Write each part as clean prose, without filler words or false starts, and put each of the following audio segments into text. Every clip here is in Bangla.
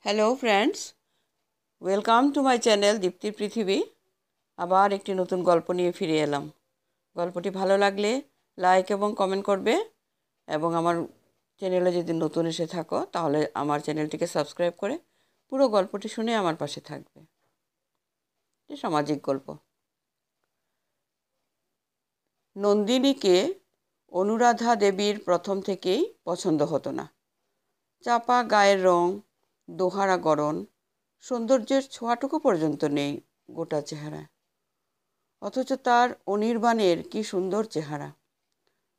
Hello friends, welcome to my channel দীপ্তির পৃথিবী। আবার একটি নতুন গল্প নিয়ে ফিরে এলাম। গল্পটি ভালো লাগলে লাইক এবং কমেন্ট করবে, এবং আমার চ্যানেলে যদি নতুন এসে থাকো তাহলে আমার চ্যানেলটিকে সাবস্ক্রাইব করে পুরো গল্পটি শুনে আমার পাশে থাকবে। এটি সামাজিক গল্প। নন্দিনীকে অনুরাধা দেবীর প্রথম থেকেই পছন্দ হতো না। চাপা গায়ের রং, দোহারা গড়ন, সৌন্দর্যের ছোঁয়াটুকু পর্যন্ত নেই গোটা চেহারায়। অথচ তার অনির্বাণের কি সুন্দর চেহারা,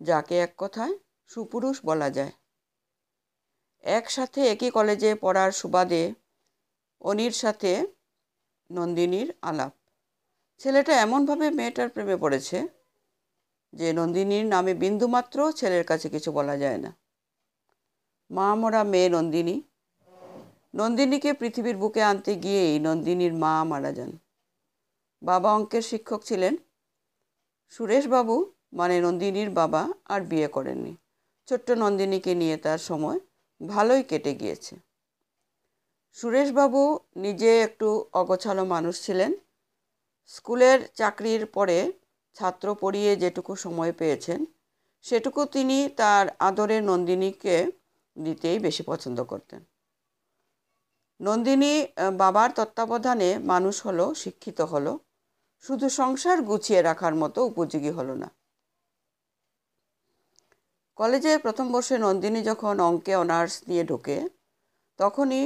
যাকে এক কথায় সুপুরুষ বলা যায়। একসাথে একই কলেজে পড়ার সুবাদে অনির সাথে নন্দিনীর আলাপ। ছেলেটা এমনভাবে মেয়েটার প্রেমে পড়েছে যে নন্দিনীর নামে বিন্দুমাত্র ছেলের কাছে কিছু বলা যায় না। মা মরা মেয়ে নন্দিনী। নন্দিনীকে পৃথিবীর বুকে আনতে গিয়েই নন্দিনীর মা মারা যান। বাবা অঙ্কের শিক্ষক ছিলেন। সুরেশবাবু মানে নন্দিনীর বাবা আর বিয়ে করেননি। ছোট্ট নন্দিনীকে নিয়ে তার সময় ভালোই কেটে গিয়েছে। সুরেশবাবু নিজে একটু অগোছালো মানুষ ছিলেন। স্কুলের চাকরির পরে ছাত্র পড়িয়ে যেটুকু সময় পেয়েছেন সেটুকু তিনি তার আদরের নন্দিনীকে দিতেই বেশি পছন্দ করতেন। নন্দিনী বাবার তত্ত্বাবধানে মানুষ হলো, শিক্ষিত হলো, শুধু সংসার গুছিয়ে রাখার মতো উপযোগী হলো না। কলেজের প্রথম বর্ষে নন্দিনী যখন অঙ্কে অনার্স নিয়ে ঢোকে তখনই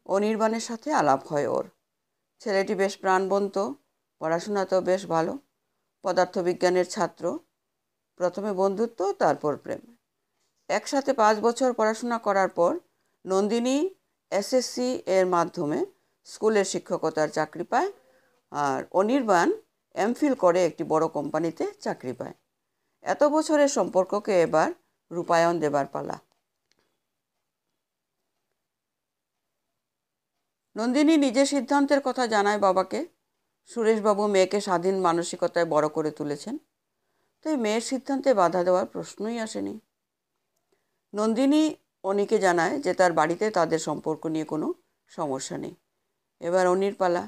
অনির্বাণের সাথে আলাপ হয় ওর। ছেলেটি বেশ প্রাণবন্ত, পড়াশোনাতেও বেশ ভালো, পদার্থবিজ্ঞানের ছাত্র। প্রথমে বন্ধুত্ব, তারপর প্রেম। একসাথে 5 বছর পড়াশোনা করার পর নন্দিনী এসএসসি এর মাধ্যমে স্কুলের শিক্ষকতার চাকরি পায়, আর অনির্বাণ এমফিল করে একটি বড় কোম্পানিতে চাকরি পায়। এত বছরের সম্পর্ককে এবার রূপায়ণ দেবার পালা। নন্দিনী নিজের সিদ্ধান্তের কথা জানায় বাবাকে। সুরেশবাবু মেয়েকে স্বাধীন মানসিকতায় বড় করে তুলেছেন, তাই মেয়ের সিদ্ধান্তে বাধা দেওয়ার প্রশ্নই আসেনি। নন্দিনী অনিকে জানায় যে তার বাড়িতে তাদের সম্পর্ক নিয়ে কোনো সমস্যা নেই। এবার অনির পালা।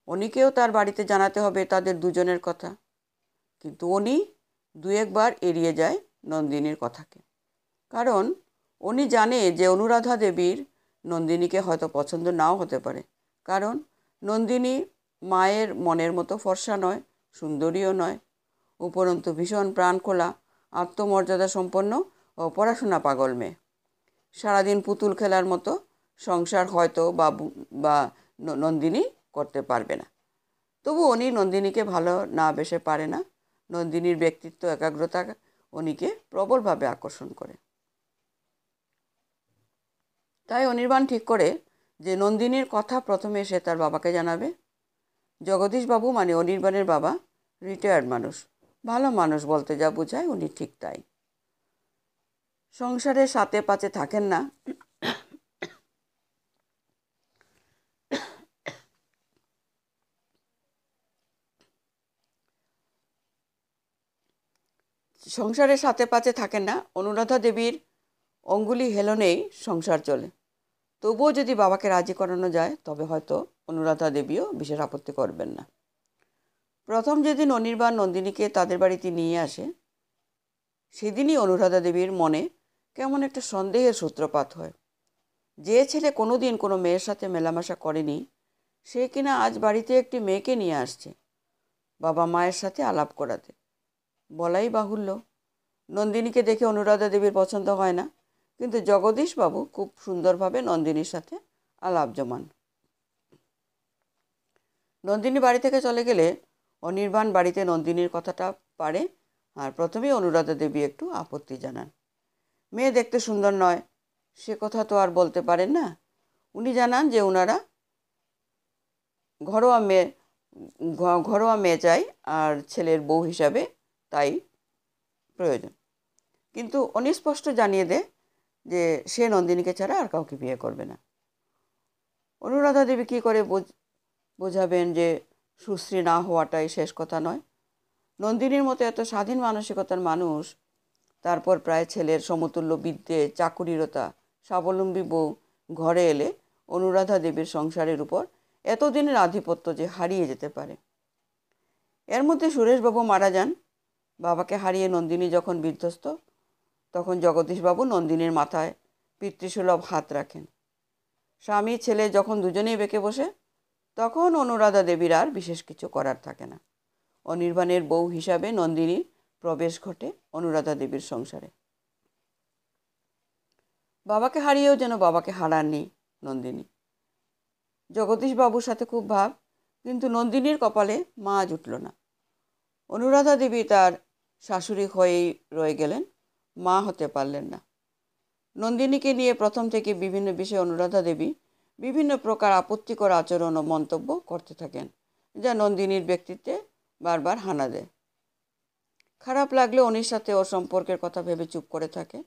অনিকেও তার বাড়িতে জানাতে হবে তাদের দুজনের কথা, কিন্তু অনি দু একবার এড়িয়ে যায় নন্দিনীর কথাকে। কারণ উনি জানে যে অনুরাধা দেবীর নন্দিনীকে হয়তো পছন্দ নাও হতে পারে। কারণ নন্দিনী মায়ের মনের মতো ফর্সা নয়, সুন্দরীও নয়, উপরন্তু ভীষণ প্রাণখোলা, আত্মমর্যাদা সম্পন্ন ও পড়াশোনা পাগল মেয়ে। সারাদিন পুতুল খেলার মতো সংসার হয়তো বা নন্দিনী করতে পারবে না। তবু উনি নন্দিনীকে ভালো না বেসে পারে না। নন্দিনীর ব্যক্তিত্ব, একাগ্রতা উনিকে প্রবলভাবে আকর্ষণ করে। তাই অনির্বাণ ঠিক করে যে নন্দিনীর কথা প্রথমে সে তার বাবাকে জানাবে। জগদীশবাবু মানে অনির্বাণের বাবা রিটায়ার্ড মানুষ, ভালো মানুষ বলতে যা বোঝায় উনি ঠিক তাই। সংসারের সাথে পাচে থাকেন না। সংসারের সাথে পাচে থাকেন না। অনুরাধা দেবীর অঙ্গুলি হেলনেই সংসার চলে। তবুও যদি বাবাকে রাজি করানো যায় তবে হয়তো অনুরাধা দেবীও বিশেষ আপত্তি করবেন না। প্রথম যেদিন অনির্বাণ নন্দিনীকে তাদের বাড়িতে নিয়ে আসে সেদিনই অনুরাধা দেবীর মনে কেমন একটা সন্দেহের সূত্রপাত হয়। যে ছেলে কোনোদিন কোনো মেয়ের সাথে মেলামেশা করেনি সে কিনা আজ বাড়িতে একটি মেয়েকে নিয়ে আসছে বাবা মায়ের সাথে আলাপ করাতে। বলাই বাহুল্য, নন্দিনীকে দেখে অনুরাধা দেবীর পছন্দ হয় না, কিন্তু জগদীশবাবু খুব সুন্দরভাবে নন্দিনীর সাথে আলাপ জমান। নন্দিনী বাড়ি থেকে চলে গেলে অনির্বাণ বাড়িতে নন্দিনীর কথাটা পারে, আর প্রথমেই অনুরাধা দেবী একটু আপত্তি জানান। মেয়ে দেখতে সুন্দর নয় সে কথা তো আর বলতে পারেন না। উনি জানান যে ওনারা ঘরোয়া মেয়ে চাই, আর ছেলের বউ হিসাবে তাই প্রয়োজন। কিন্তু উনি স্পষ্ট জানিয়ে দেয় যে সে নন্দিনীকে ছাড়া আর কাউকে বিয়ে করবে না। অনুরাধা দেবী কী করে বোঝাবেন যে সুশ্রী না হওয়াটাই শেষ কথা নয়। নন্দিনীর মতো এত স্বাধীন মানসিকতার মানুষ, তারপর প্রায় ছেলের সমতুল্য বিদ্যে, চাকুরিরতা, স্বাবলম্বী বউ ঘরে এলে অনুরাধা দেবীর সংসারের উপর এতদিনের আধিপত্য যে হারিয়ে যেতে পারে। এর মধ্যে সুরেশবাবু মারা যান। বাবাকে হারিয়ে নন্দিনী যখন বিধ্বস্ত, তখন জগদীশবাবু নন্দিনীর মাথায় পিতৃসুলভ হাত রাখেন। স্বামী ছেলে যখন দুজনেই বেঁকে বসে, তখন অনুরাধা দেবীর আর বিশেষ কিছু করার থাকে না। অনির্বাণের বউ হিসাবে নন্দিনীর প্রবেশ ঘটে অনুরাধা দেবীর সংসারে। বাবাকে হারিয়েও যেন বাবাকে হারাননি নন্দিনী। জগদীশবাবুর সাথে খুব ভাব, কিন্তু নন্দিনীর কপালে মা জুটল না। অনুরাধা দেবী তার শাশুড়ি হয়েই রয়ে গেলেন, মা হতে পারলেন না। নন্দিনীকে নিয়ে প্রথম থেকে বিভিন্ন বিষয়ে অনুরাধা দেবী বিভিন্ন প্রকার আপত্তিকর আচরণ ও মন্তব্য করতে থাকেন, যা নন্দিনীর ব্যক্তিত্বে বারবার হানা দেয়। খারাপ লাগলে অনির সাথে ওর সম্পর্কের কথা ভেবে চুপ করে থাকে।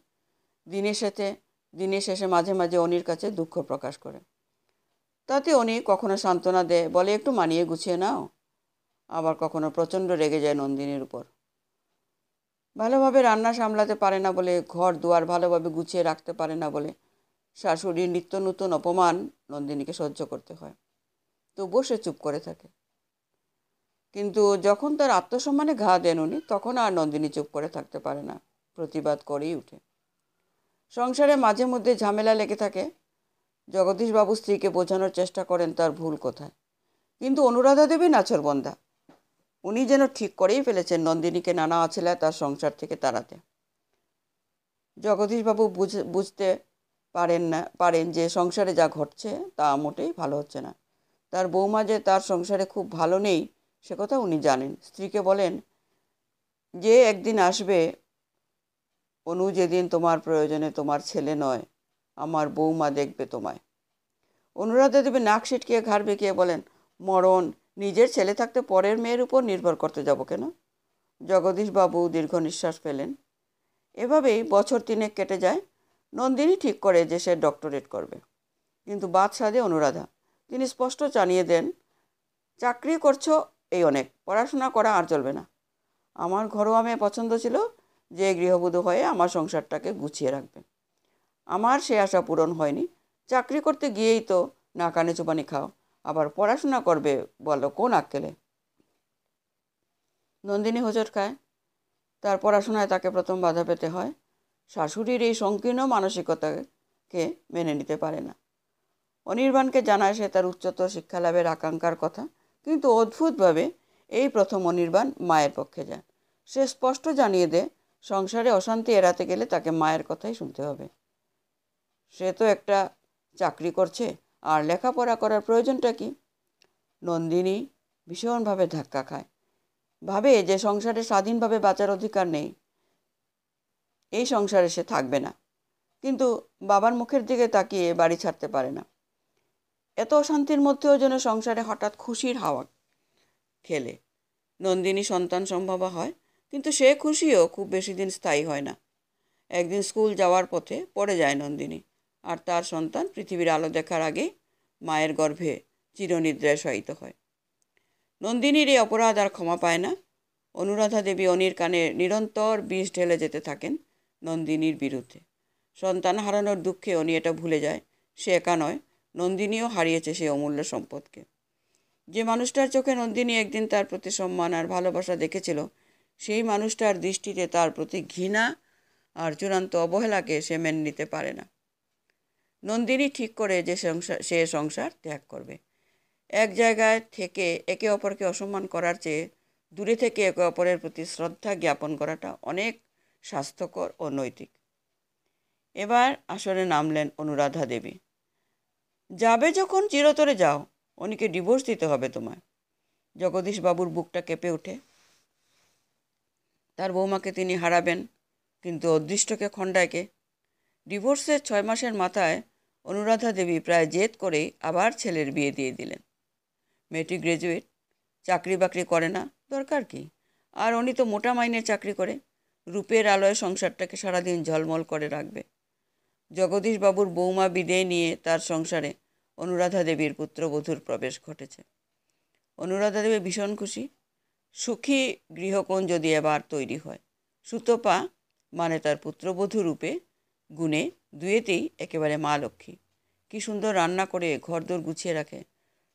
দিনের শেষে মাঝে মাঝে অনির কাছে দুঃখ প্রকাশ করে। তাতে অনি কখনো সান্ত্বনা দেয়, বলে একটু মানিয়ে গুছিয়ে নাও। আবার কখনো প্রচণ্ড রেগে যায় নন্দিনীর উপর। ভালোভাবে রান্না সামলাতে পারে না বলে, ঘর দুয়ার ভালোভাবে গুছিয়ে রাখতে পারে না বলে শাশুড়ির নিত্য নতুন অপমান নন্দিনীকে সহ্য করতে হয়। তবুও সে চুপ করে থাকে। কিন্তু যখন তার আত্মসম্মানে ঘা দেন উনি, তখন আর নন্দিনী চুপ করে থাকতে পারে না, প্রতিবাদ করেই উঠে। সংসারে মাঝে মধ্যে ঝামেলা লেগে থাকে। জগদীশবাবু স্ত্রীকে বোঝানোর চেষ্টা করেন তার ভুল কোথায়, কিন্তু অনুরাধা দেবী নাছোড়বান্দা। উনি যেন ঠিক করেই ফেলেছেন নন্দিনীকে নানা অছিলায় তার সংসার থেকে তাড়াতে। জগদীশবাবু বুঝতে পারেন যে সংসারে যা ঘটছে তা মোটেই ভালো হচ্ছে না। তার বৌমা যে তার সংসারে খুব ভালো নেই, সে কথা উনি জানেন। স্ত্রীকে বলেন, যে একদিন আসবে অনু, যেদিন তোমার প্রয়োজনে তোমার ছেলে নয়, আমার বৌমা দেখবে তোমায়। অনুরাধা দেবী নাক সিটকিয়ে ঘাড় বেঁকিয়ে বলেন, মরণ, নিজের ছেলে থাকতে পরের মেয়ের উপর নির্ভর করতে যাব কেন? জগদীশবাবু দীর্ঘ নিঃশ্বাস ফেলেন। এভাবেই বছর 3 কেটে যায়। নন্দিনী ঠিক করে যে সে ডক্টরেট করবে, কিন্তু বাদ সাধে অনুরাধা। তিনি স্পষ্ট জানিয়ে দেন, চাকরি করছো এই অনেক, পড়াশোনা করা আর চলবে না। আমার ঘরোয়া মেয়ে পছন্দ ছিল, যে গৃহবধূ হয়ে আমার সংসারটাকে গুছিয়ে রাখবে। আমার সে আশা পূরণ হয়নি। চাকরি করতে গিয়েই তো নাকানে চুবানি খাও, আবার পড়াশোনা করবে বলো কোন আক্কেলে? নন্দিনী হোঁচট খায়। তার পড়াশোনায় তাকে প্রথম বাধা পেতে হয়। শাশুড়ির এই সংকীর্ণ মানসিকতাকে মেনে নিতে পারে না। অনির্বাণকে জানায় সে তার উচ্চতর শিক্ষালাভের আকাঙ্ক্ষার কথা, কিন্তু অদ্ভুতভাবে এই প্রথম অনির্বাণ মায়ের পক্ষে যায়। সে স্পষ্ট জানিয়ে দেয়, সংসারে অশান্তি এড়াতে গেলে তাকে মায়ের কথাই শুনতে হবে। সে তো একটা চাকরি করছে, আর লেখাপড়া করার প্রয়োজনটা কি? নন্দিনী ভীষণভাবে ধাক্কা খায়, ভাবে যে সংসারে স্বাধীনভাবে বাঁচার অধিকার নেই, এই সংসারে সে থাকবে না। কিন্তু বাবার মুখের দিকে তাকিয়ে বাড়ি ছাড়তে পারে না। এত অশান্তির মধ্যেও যেন সংসারে হঠাৎ খুশির হাওয়া খেলে। নন্দিনী সন্তান সম্ভবা হয়, কিন্তু সে খুশিও খুব বেশি দিন স্থায়ী হয় না। একদিন স্কুল যাওয়ার পথে পড়ে যায় নন্দিনী, আর তার সন্তান পৃথিবীর আলো দেখার আগে মায়ের গর্ভে চিরনিদ্রায় শায়িত হয়। নন্দিনীর এই অপরাধ আর ক্ষমা পায় না। অনুরাধা দেবী অনির কানে নিরন্তর বিষ ঢেলে যেতে থাকেন নন্দিনীর বিরুদ্ধে। সন্তান হারানোর দুঃখে অনি এটা ভুলে যায়, সে একা নয়, নন্দিনীও হারিয়েছে সেই অমূল্য সম্পদকে। যে মানুষটার চোখে নন্দিনী একদিন তার প্রতি সম্মান আর ভালোবাসা দেখেছিল, সেই মানুষটার দৃষ্টিতে তার প্রতি ঘৃণা আর চূড়ান্ত অবহেলাকে সে মেনে নিতে পারে না। নন্দিনী ঠিক করে যে সে সংসার ত্যাগ করবে। এক জায়গায় থেকে একে অপরকে অসম্মান করার চেয়ে দূরে থেকে একে অপরের প্রতি শ্রদ্ধা জ্ঞাপন করাটা অনেক স্বাস্থ্যকর ও নৈতিক। এবার আসরে নামলেন অনুরাধা দেবী। যাবে যখন চিরতরে যাও, অনিকে ডিভোর্স দিতে হবে তোমায়। জগদীশবাবুর বুকটা কেঁপে ওঠে। তার বৌমাকে তিনি হারাবেন, কিন্তু অদৃষ্টকে খণ্ডায় কে? ডিভোর্সের 6 মাসের মাথায় অনুরাধা দেবী প্রায় জেদ করেই আবার ছেলের বিয়ে দিয়ে দিলেন। মেয়েটি গ্র্যাজুয়েট, চাকরি বাকরি করে না, দরকার কি? আর উনি তো মোটা মাইনের চাকরি করে, রূপের আলোয় সংসারটাকে সারাদিন ঝলমল করে রাখবে। জগদীশবাবুর বৌমা বিদেয় নিয়ে তার সংসারে অনুরাধা দেবীর পুত্রবধূর প্রবেশ ঘটেছে। অনুরাধা দেবী ভীষণ খুশি। সুখী গৃহকোণ যদি এবার তৈরি হয়। সুতপা মানে তার পুত্রবধূ রূপে, গুণে, দুয়েতেই একেবারে মা লক্ষ্মী। কি সুন্দর রান্না করে ঘরদোর গুছিয়ে রাখে,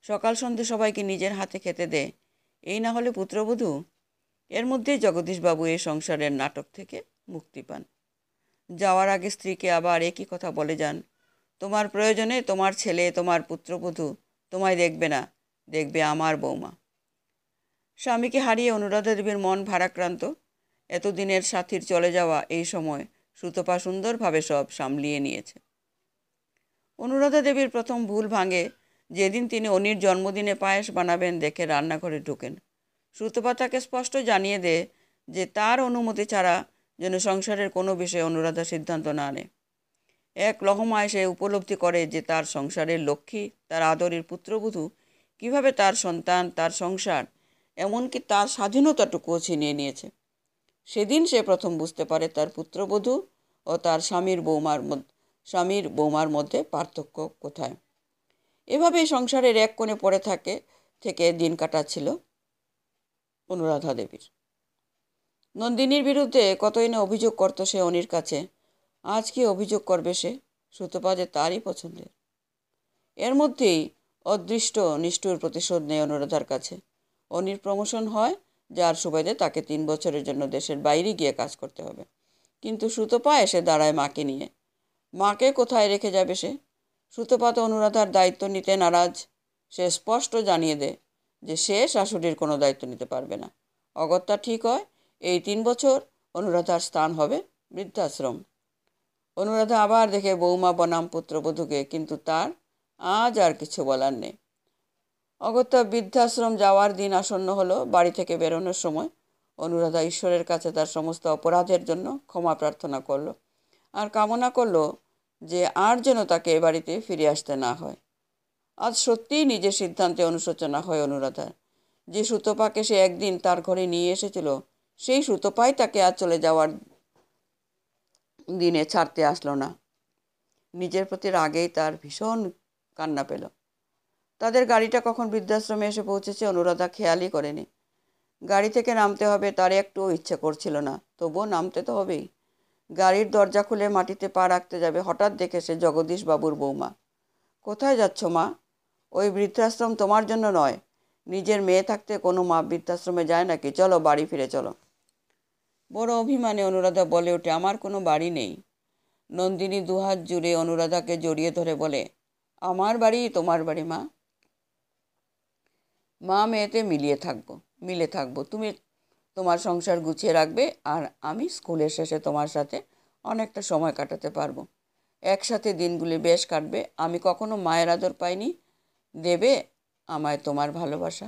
সকাল সন্ধ্যে সবাইকে নিজের হাতে খেতে দেয়। এই না হলে পুত্রবধূ? এর মধ্যেই জগদীশবাবু এই সংসারের নাটক থেকে মুক্তি পান। যাওয়ার আগে স্ত্রীকে আবার একই কথা বলে যান, তোমার প্রয়োজনে তোমার ছেলে, তোমার পুত্রবধূ তোমায় দেখবে না, দেখবে আমার বৌমা। স্বামীকে হারিয়ে অনুরাধা দেবীর মন ভারাক্রান্ত। এতদিনের সাথীর চলে যাওয়া এই সময় সুতপা সুন্দরভাবে সব সামলিয়ে নিয়েছে। অনুরাধা দেবীর প্রথম ভুল ভাঙে যেদিন তিনি অনির জন্মদিনে পায়েস বানাবেন দেখে রান্নাঘরে ঢোকেন। সুতপা তাকে স্পষ্ট জানিয়ে দেয় যে তার অনুমতি ছাড়া যেন সংসারের কোনো বিষয়ে অনুরাধা সিদ্ধান্ত না নেয়। এক লহমায় সে উপলব্ধি করে যে তার সংসারের লক্ষ্মী, তার আদরের পুত্রবধূ কিভাবে তার সন্তান, তার সংসার, এমনকি তার স্বাধীনতাটুকুও ছিনিয়ে নিয়েছে। সেদিন সে প্রথম বুঝতে পারে তার পুত্রবধূ ও তার স্বামীর বৌমার মধ্যে পার্থক্য কোথায়। এভাবেই সংসারের এক কোণে পড়ে থেকে দিন কাটাচ্ছিল অনুরাধা দেবীর। নন্দিনীর বিরুদ্ধে কতই না অভিযোগ করত সে অনির কাছে। আজ কি অভিযোগ করবে সে? সুতপা যে তারই পছন্দের। এর মধ্যেই অদৃষ্ট নিষ্ঠুর প্রতিশোধ নেয় অনুরাধার কাছে। অনির প্রমোশন হয়, যার সুবাদে তাকে 3 বছরের জন্য দেশের বাইরে গিয়ে কাজ করতে হবে। কিন্তু সুতপা এসে দাঁড়ায় মাকে নিয়ে। মাকে কোথায় রেখে যাবে সে? সুতপা তো অনুরাধার দায়িত্ব নিতে নারাজ। সে স্পষ্ট জানিয়ে দেয় যে সে শাশুড়ির কোনো দায়িত্ব নিতে পারবে না। অগত্যা ঠিক হয়, এই 3 বছর অনুরাধার স্থান হবে বৃদ্ধাশ্রম। অনুরাধা আবার দেখে বৌমা বনাম পুত্রবধূকে, কিন্তু তার আজ আর কিছু বলার নেই। অগত্যা বৃদ্ধাশ্রম যাওয়ার দিন আসন্ন হলো। বাড়ি থেকে বেরোনোর সময় অনুরাধা ঈশ্বরের কাছে তার সমস্ত অপরাধের জন্য ক্ষমা প্রার্থনা করলো, আর কামনা করলো যে আর যেন তাকে এ বাড়িতে ফিরে আসতে না হয়। আজ সত্যিই নিজের সিদ্ধান্তে অনুশোচনা হয় অনুরাধার। যে সুতপাকে সে একদিন তার ঘরে নিয়ে এসেছিল, সেই সুতপাই তাকে আজ চলে যাওয়ার দিনে ছাড়তে আসলো না। নিজের প্রতি রাগেই তার ভীষণ কান্না পেল। তাদের গাড়িটা কখন বৃদ্ধাশ্রমে এসে পৌঁছেছে অনুরাধা খেয়ালই করেনি। গাড়ি থেকে নামতে হবে তার একটুও ইচ্ছে করছিল না, তবুও নামতে তো হবেই। গাড়ির দরজা খুলে মাটিতে পা রাখতে যাবে, হঠাৎ দেখে সে জগদীশবাবুর বৌমা। কোথায় যাচ্ছ মা? ওই বৃদ্ধাশ্রম তোমার জন্য নয়। নিজের মেয়ে থাকতে কোনো মা বৃদ্ধাশ্রমে যায় নাকি? চলো বাড়ি ফিরে চলো। বড় অভিমানে অনুরাধা বলে ওঠে, আমার কোনো বাড়ি নেই। নন্দিনী দুহাত জুড়ে অনুরাধাকে জড়িয়ে ধরে বলে, আমার বাড়ি তোমার বাড়ি মা। মা মেয়েতে মিলে থাকবো। তুমি তোমার সংসার গুছিয়ে রাখবে, আর আমি স্কুলের শেষে তোমার সাথে অনেকটা সময় কাটাতে পারবো। একসাথে দিনগুলি বেশ কাটবে। আমি কখনো মায়ের আদর পাইনি, দেবে আমায় তোমার ভালোবাসা।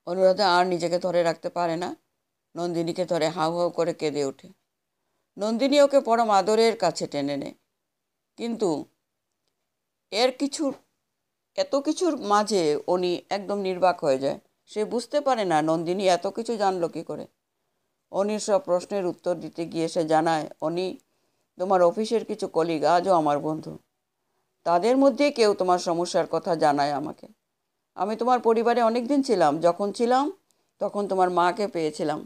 অনুরাধা আর নিজেকে ধরে রাখতে পারে না, নন্দিনীকে ধরে হাউ হাউ করে কেঁদে ওঠে। নন্দিনী ওকে পরম আদরের কাছে টেনে নেয়, কিন্তু এত কিছুর মাঝে উনি একদম নির্বাক হয়ে যায়। সে বুঝতে পারে না নন্দিনী এত কিছু জানলো কী করে। অনির সব প্রশ্নের উত্তর দিতে গিয়ে সে জানায়, অনি, তোমার অফিসের কিছু কলিগ আজও আমার বন্ধু। তাদের মধ্যে কেউ তোমার সমস্যার কথা জানায় আমাকে। আমি তোমার পরিবারে অনেক দিন ছিলাম, যখন ছিলাম তখন তোমার মাকে পেয়েছিলাম,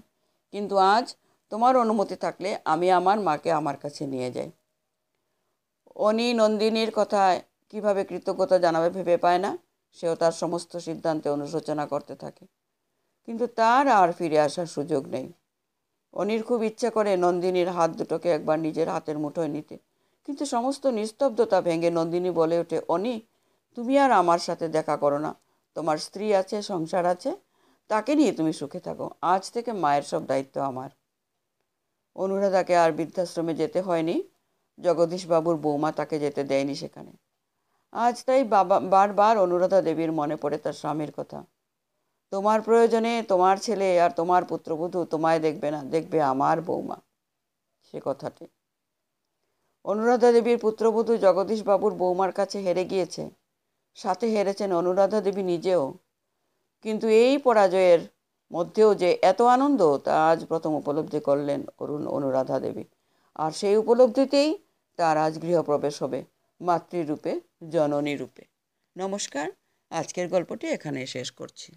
কিন্তু আজ তোমার অনুমতি থাকলে আমি আমার মাকে আমার কাছে নিয়ে যাই। অনি নন্দিনীর কথায় কিভাবে কৃতজ্ঞতা জানাবে ভেবে পায় না। সেও তার সমস্ত সিদ্ধান্তে অনুশোচনা করতে থাকে, কিন্তু তার আর ফিরে আসার সুযোগ নেই। অনির খুব ইচ্ছে করে নন্দিনীর হাত দুটোকে একবার নিজের হাতের মুঠোয় নিতে, কিন্তু সমস্ত নিস্তব্ধতা ভেঙে নন্দিনী বলে ওঠে, অনি, তুমি আর আমার সাথে দেখা করো না। তোমার স্ত্রী আছে, সংসার আছে, তাকে নিয়ে তুমি সুখে থাকো। আজ থেকে মায়ের সব দায়িত্ব আমার। অনুরাধাকে আর বৃদ্ধাশ্রমে যেতে হয়নি। জগদীশবাবুর বৌমা তাকে যেতে দেয়নি সেখানে। আজ তাই বারবার অনুরাধা দেবীর মনে পড়ে তার স্বামীর কথা। তোমার প্রয়োজনে তোমার ছেলে আর তোমার পুত্রবধূ তোমায় দেখবে না, দেখবে আমার বৌমা। সে কথাটি অনুরাধা দেবীর পুত্রবধূ জগদীশবাবুর বৌমার কাছে হেরে গিয়েছে, সাথে হেরেছেন অনুরাধা দেবী নিজেও। কিন্তু এই পরাজয়ের মধ্যেও যে এত আনন্দ, তা আজ প্রথম উপলব্ধি করলেন অনুরাধা দেবী। আর সেই উপলব্ধিতেই তার আজ গৃহপ্রবেশ হবে, মাতৃরূপে, জননী রূপে। নমস্কার, আজকের গল্পটি এখানে শেষ করছি।